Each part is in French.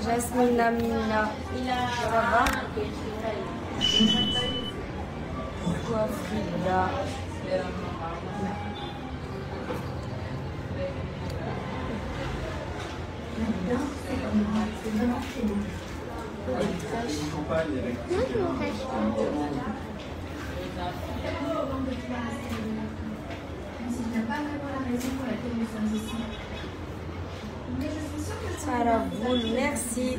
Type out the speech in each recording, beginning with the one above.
Jasmine Amina, ça va? Pourquoi Frida? Sarah Boule, merci.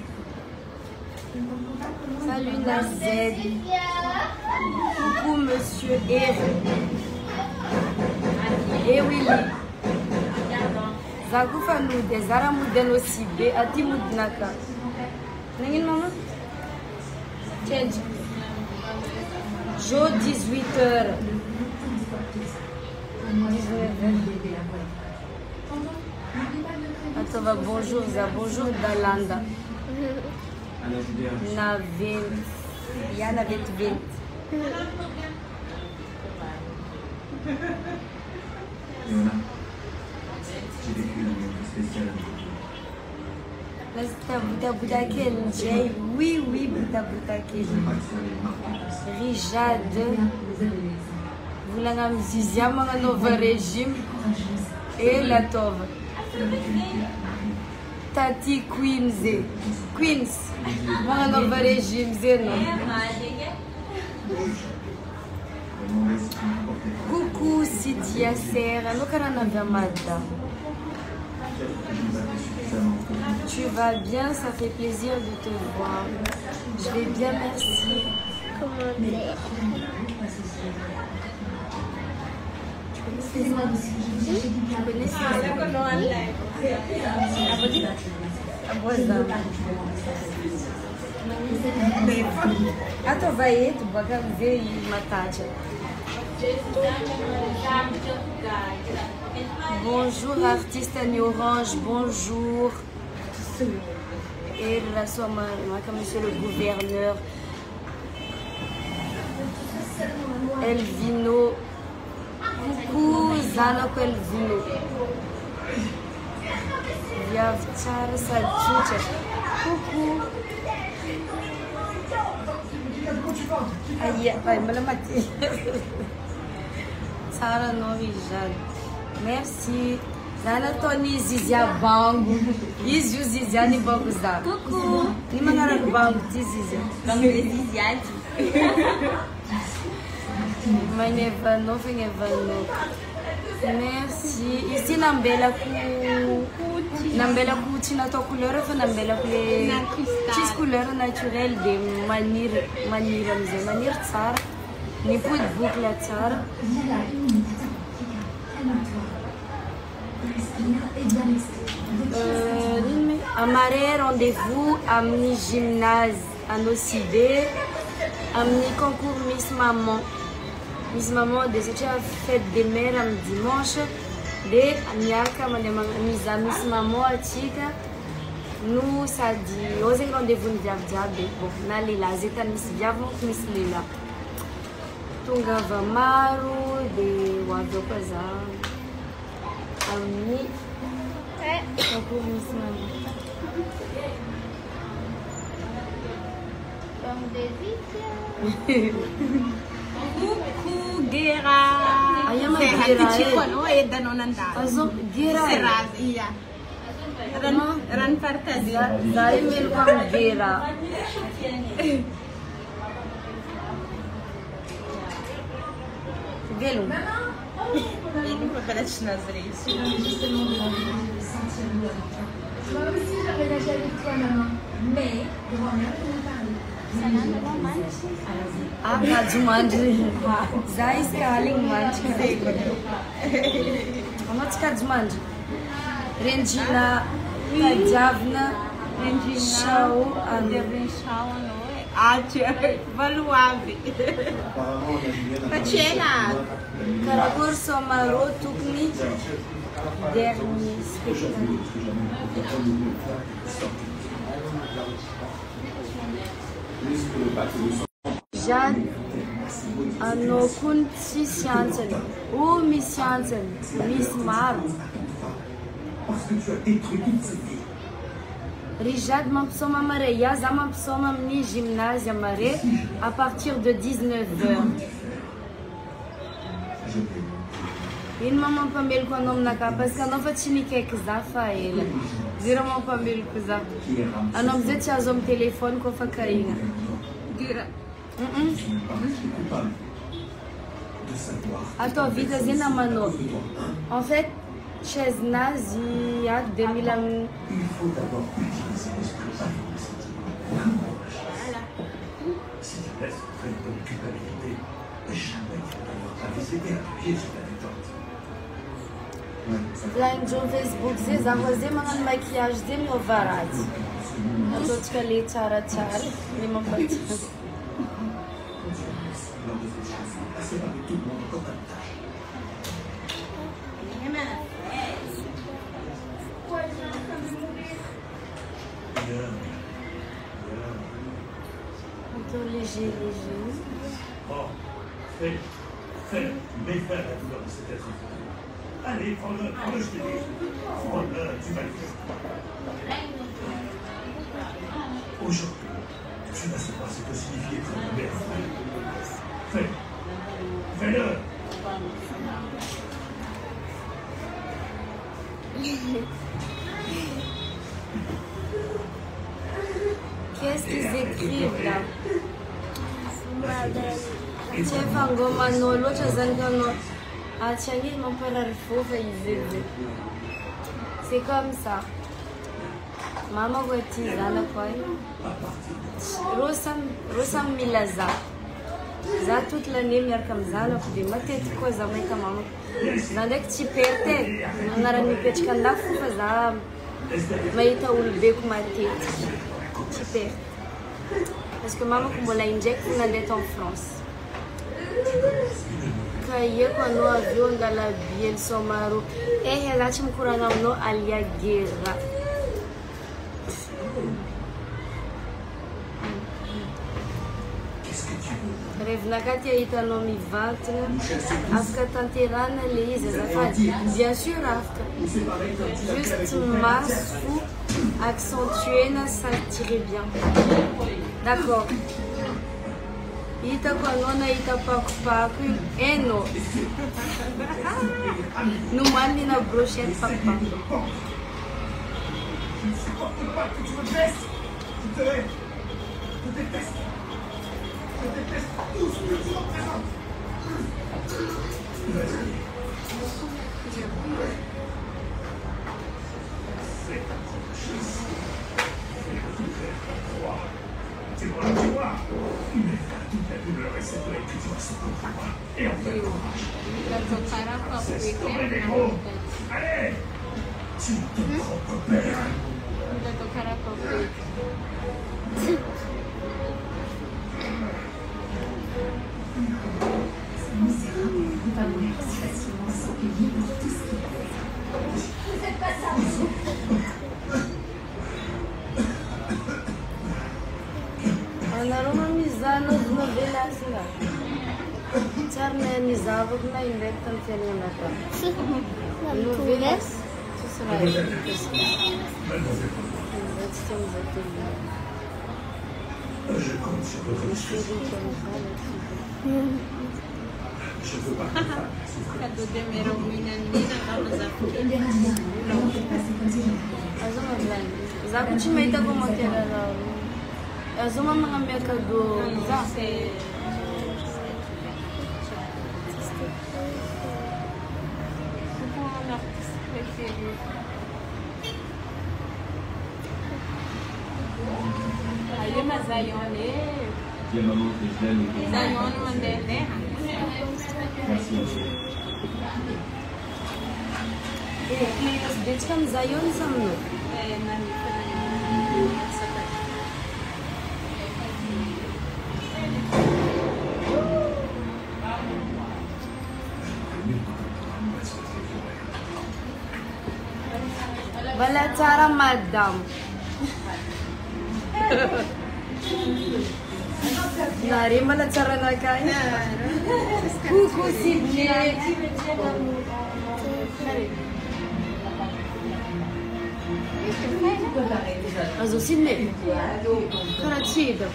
Salut Nazed. Coucou Monsieur Willy. Zagufa nude, Zara muden aussi be, ati mudnaka. Nengin mama? Change. Jo 18h. 19h. Attends, bonjour Za, bonjour Dalanda. Navet. Ya Navet 20. J'ai vécu un moment spécial. Là, c'est Bouddha Jay. Oui, Bouddha Rijad. Vous l'avez dit, un nouveau régime. Et la tove. Tati Queens. Un nouveau régime. Coucou Sidi Yasser. Tu vas bien, ça fait plaisir de te voir. Je vais bien, merci. Commentaire. Tu connais Attends, vai, tu vai ver e matar. Bonjour artiste Annie Orange, bonjour. Et la somme, monsieur le gouverneur. Elvino. Coucou Zanako Elvino. Yavchar Salchucha. Coucou. Aïe, aïe, me la mati. Sarah Norijad. Merci. Zana Tony Zizia Bango. Izu Zizia ni Bango Zá. Coucou. Ni manara no Bango Zizia. Bango Zizia. Manevano, Venevano. Merci. Ici Nambela Kuti na tua couleur ou Nambela Tis couleur naturelle de manière tsar. Ni pour boucle tsar. Amaré rendez-vous à mi gymnase à Nocibé, à mi concours Miss Maman. Miss Maman, déjà fête des mères à dimanche. De Amiaka, Miss Maman à Tika. Nous, ça dit, aux rendez-vous de Diabe. Bon, n'allez là, c'est un Miss Diabo, Miss Lila. Tunga Vamaru, de Wadokaza. Ami. Concours Miss Maman. Coucou Gera. Ayama Gera. Iya. Ran Fartazi. Dari welcome Gera. Velo. Ele foi para as nazarés. Moi aussi, j'avais lâché avec toi, maman. Mais, grand-mère, tu m'as parlé. Ah, Kadzumandi. Zai Scaling Mandi. How much Kadzumandi? Regina, Kadzavna, Shao, and Valuave. Facena. Caracor Somaro took me dernier spectacle. Rijad ano kun si Sciences ou Miss Sciences, Miss Mar. Parce que tu as détruit toute sa vie. Rijad ma pessoa mare, Yaza ma pessoa mini gymnase mare à partir de 19h. Je t'aime. Yun mama pambili ko nom naka parce que não fatini kek za fa ele. Zira mo pambili ko za. Qui est rame. Anom zet ya zom telefone ko fa kaina. Dura. Tu n'es pas coupable de savoir. Ato vida zina mano. En fait, chez Nazi ya 2000 Il faut d'abord utiliser l'esprit avant le sentiment. Si tu laisses entrer une bonne culpabilité, jamais tu ne pourras pas aider à appuyer sur la détente. Lá em John Facebook zes a fazer mga maquiagem de meu varado. Ato tika le chara chara, ni mo pati. Lors de cette chanson, assez avec tout le monde comme un tas. Bien. Ato léger. Bon, fais, mais faire la douleur de cet être. Allez, prends-le, je te dis. Prends-le, tu vas le faire. Aujourd'hui, tu vas savoir ce que signifie être un mère. Fais-le. Qu'est-ce qu'ils écrivent là? Chef Angoma no, l'autre Zangano. Ah, tiens, mon père a faux, c'est comme ça. Maman va utiliser la quoi? Rosam Milaza. Za toute l'année, mais comme ça, là, pour des maths, quoi, ça m'a comme maman. Zandek tu perds, on a une petite canda fou, ça. Mais il t'a oublié comme maths, tu perds. Parce que maman, comme on l'a injecté, on a d'être en France. Kaye quando avião da Biel Somaro é relativo curangam no alia guerra. Qu'est-ce que tu veux? Revna Katia ita no mi ventre. Afka tanterana Lisa Zafad. Bien sûr Afka. Juste masse fou accentué na ça tire bien. D'accord. Ita kwa nona ita paku eno. Numani na brochette papa. Je ne supporte pas que tu me blesses. Je déteste. Je déteste tout ce que tu représentes. C'est ta propre chose. Tu vois. Mais toute la douleur et cette douleur que tu vas souffrir pour moi. Et en fait, c'est comme des gros. Allez, tu es ton propre père. Anaroma mizano novelas lá. Charne nizava que na inventam filha na pa. Novelas. Tu será aí. Je compte sur votre discrétion. Je veux pas que ta femme souffre. Cadeau de Meromina, Nina, vamos a Azuma blend. Zaku chimeita como aquela lá. Azuma mga meka do za. Aí, mas Zion, Dis à maman que je l'aime et que Zion Mandela. merci monsieur. Deci cam Zion samno. Bala cara madam. Na Mare malah cara nakanya. Coucou Sydney. Azo Sydney. Karachido.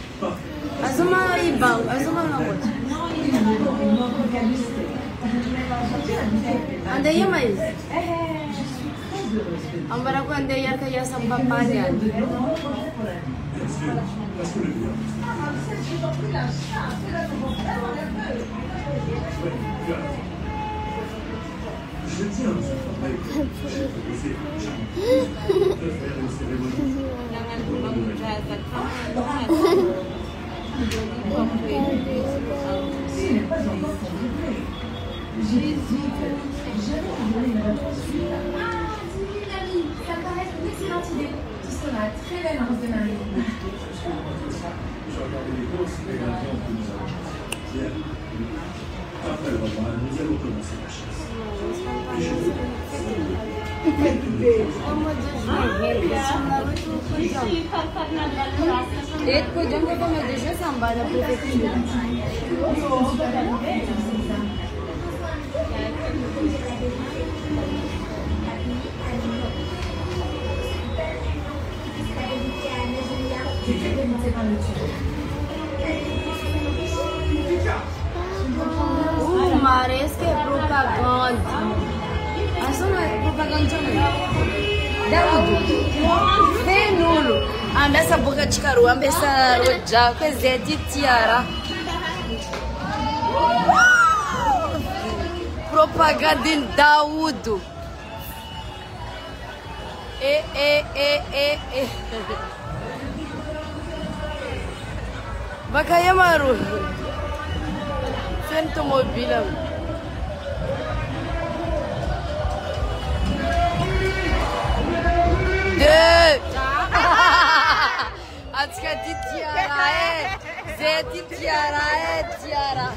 Azuma ibang, azuma langot. Andaya mais. Ambara ko andaya kaya sa papanyan. Je tiens à vous informer que j'ai proposé de faire une cérémonie. Ça me paraît une excellente idée. Tu seras très belle en de Marie. J'ai regardé les courses et l'avion que nous avons. Hier, après le repas, nous allons commencer la chasse. Et je veux एक को जंगल को मैं देश में संभाला प्रेफेक्चर Mares que propaganda. Aso na propaganda não. Daúdo. Venulo. Ambe essa boca de caru, ambe essa roja, coisa de tiara. Propaganda em Daúdo. Bakaya maru. Sento mobile. Acho que tiara Zeti tiara tiara.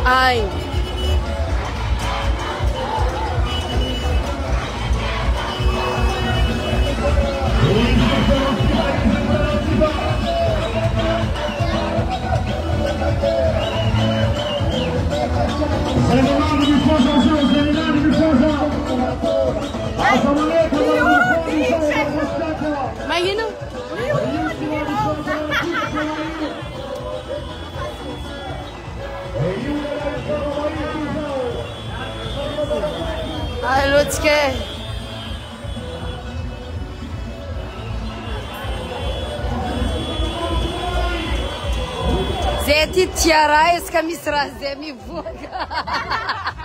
Ai. Imagina. Ai, Lutske. Zeti tiara, esse camistra, Zé me voga.